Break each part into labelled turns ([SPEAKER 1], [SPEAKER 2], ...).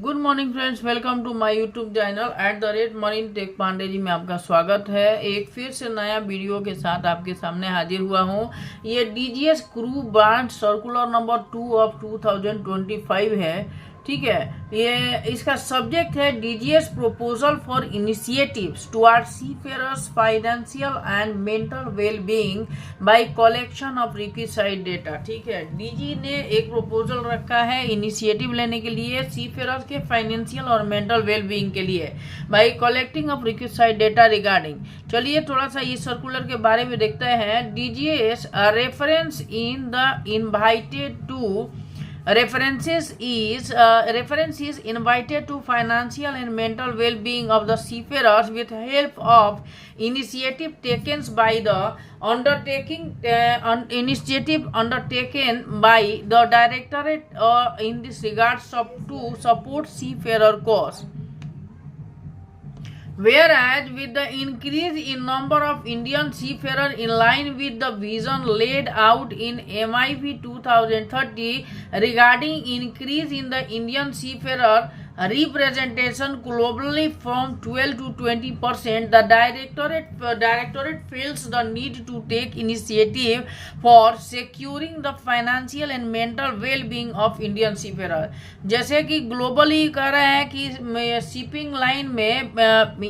[SPEAKER 1] Good morning friends, welcome to my YouTube channel @marine tech Pandey ji में आपका स्वागत है। एक फिर से नया वीडियो के साथ आपके सामने हाजिर हुआ हूँ। ये DGS crew branch circular number 2 of 2025 है। ठीक है, ये इसका सब्जेक्ट है DGS proposal for initiatives toward seafarers financial and mental well being by collection of requisite data. ठीक है, डीजी ने एक प्रपोजल रखा है इनिशिएटिव लेने के लिए सीफेयरर्स के फाइनेंशियल और मेंटल वेल बीइंग के लिए bye collecting of requisite data regarding. चलिए थोड़ा सा इस सर्कुलर के बारे में देखते हैं। DGS reference in the invited to reference is invited to financial and mental well-being of the seafarers with help of initiative taken by the initiative undertaken by the directorate in this regard to support seafarer cause. Whereas with the increase in number of Indian seafarers in line with the vision laid out in MIP 2030 regarding increase in the Indian seafarer representation globally from 12 to 20%, the directorate feels the need to take initiative for securing the financial and mental well-being of Indian seafarer। जैसे कि globally कह रहे हैं कि shipping line में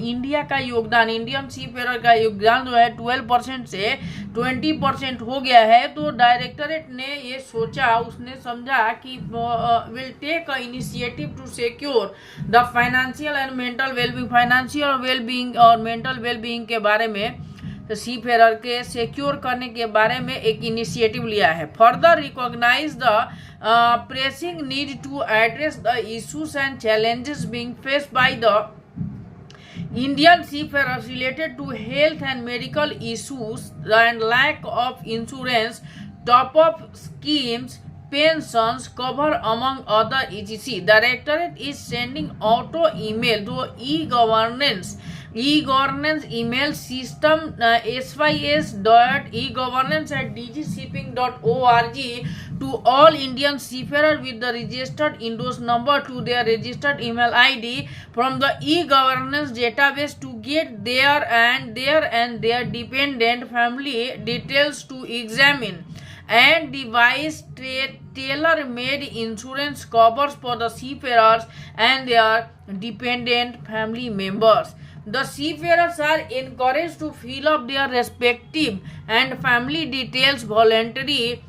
[SPEAKER 1] India का योगदान, Indian सीफेयर का योगदान जो है 12% से 20% हो गया है। तो डायरेक्टरेट ने ये सोचा, उसने समझा कि will take a initiative to secure the financial and mental wellbeing, financial wellbeing और मेंटल वेलबींग के बारे में, सीफेयर के सिक्योर करने के बारे में एक इनिशिएटिव लिया है। Further recognise the pressing need to address the issues and challenges being faced by the Indian seafarers related to health and medical issues and lack of insurance, top-up schemes, pensions cover among other etc. Directorate is sending auto email to e-governance email system sys.egovernance@dgshipping.org to all Indian seafarers with the registered endorsed number to their registered email ID from the e-governance database to get their dependent family details to examine and devise tailor-made insurance covers for the seafarers and their dependent family members. The seafarers are encouraged to fill up their respective and family details voluntarily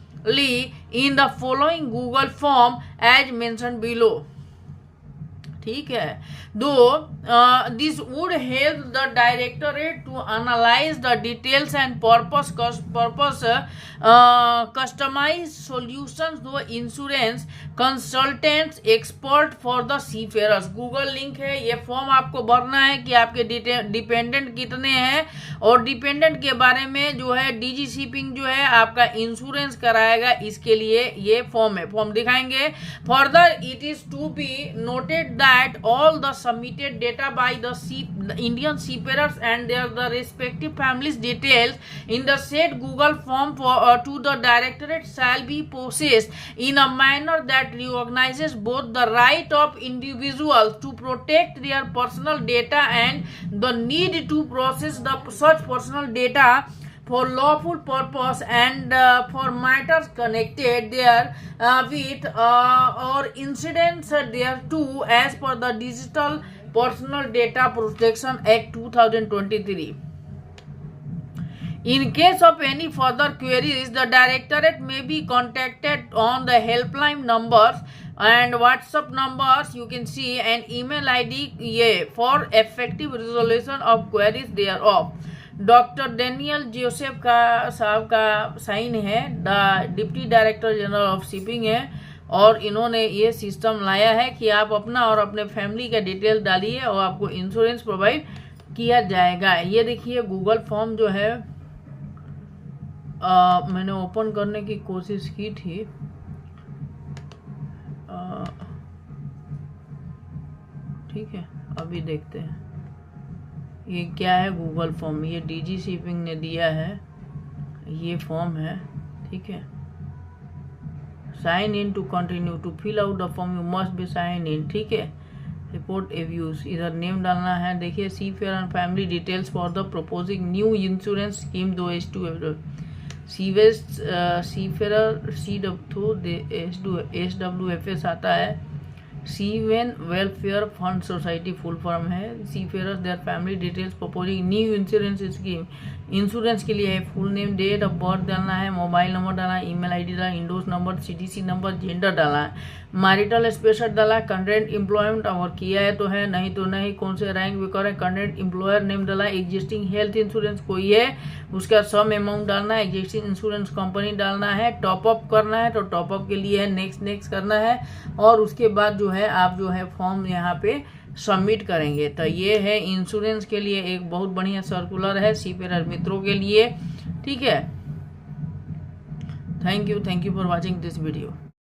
[SPEAKER 1] in the following Google form as mentioned below. ठीक है, दो this would help the directorate to analyse the details and purpose customise solutions to insurance consultants expert for the seafarers. Google link है, ये form आपको भरना है कि आपके डिपेंडेंट कितने हैं और डिपेंडेंट के बारे में जो है डीजी शिपिंग जो है आपका इंश्योरेंस कराएगा, इसके लिए ये फॉर्म है। फॉर्म दिखाएंगे। Further it is to be noted that all the submitted data by the Indian seafarers and the respective families details in the said Google form to the directorate shall be processed in a manner that recognizes both the right of individuals to protect their personal data and the need to process such personal data for lawful purpose and for matters connected there with or incidents thereto as per the Digital Personal Data Protection Act 2023. In case of any further queries, the directorate may be contacted on the helpline numbers and WhatsApp numbers you can see and email ID for effective resolution of queries thereof. Doctor Daniel Joseph का साहब का sign है, the deputy director general of shipping है, और इन्होंने ये system लाया है कि आप अपना और अपने फैमिली का डिटेल डालिए और आपको इंश्योरेंस प्रोवाइड किया जाएगा। ये देखिए गूगल फॉर्म जो है मैंने ओपन करने की कोशिश की थी। ठीक है, अभी देखते हैं ये क्या है। गूगल फॉर्म ये डीजी शिपिंग ने दिया है, ये फॉर्म है। ठीक है, sign in to continue to fill out the form you must be sign in. ठीक है, रिपोर्ट एब्यूज, इधर नेम डालना है। देखिए seafarer and family details for the proposing new insurance scheme दो H2 सी फेयर SWFS आता है। Seamen welfare fund society full form है। Seafarer their family details proposing new insurance scheme, insurance के लिए है। Full name, date of birth डालना है, mobile number डालना है, ईमेल आईडी डालना, INDOS number, CTC number, gender डालना है, मैरिटल स्टेटस डाला है, करंट एम्प्लॉयमेंट और किया है तो है, नहीं तो नहीं, कौन से रैंक में करें, करंट एम्प्लॉयर नेम डाला है, एग्जिस्टिंग हेल्थ इंश्योरेंस कोई है उसका सम अमाउंट डालना है, एग्जिस्टिंग इंश्योरेंस कंपनी डालना है, टॉपअप करना है तो टॉपअप के लिए है नेक्स्ट करना है, और उसके बाद जो है आप जो है फॉर्म यहाँ पे सबमिट करेंगे। तो ये है इंश्योरेंस के लिए एक बहुत बढ़िया सर्कुलर है सी फेयर मित्रों के लिए। ठीक है, thank you for watching this video.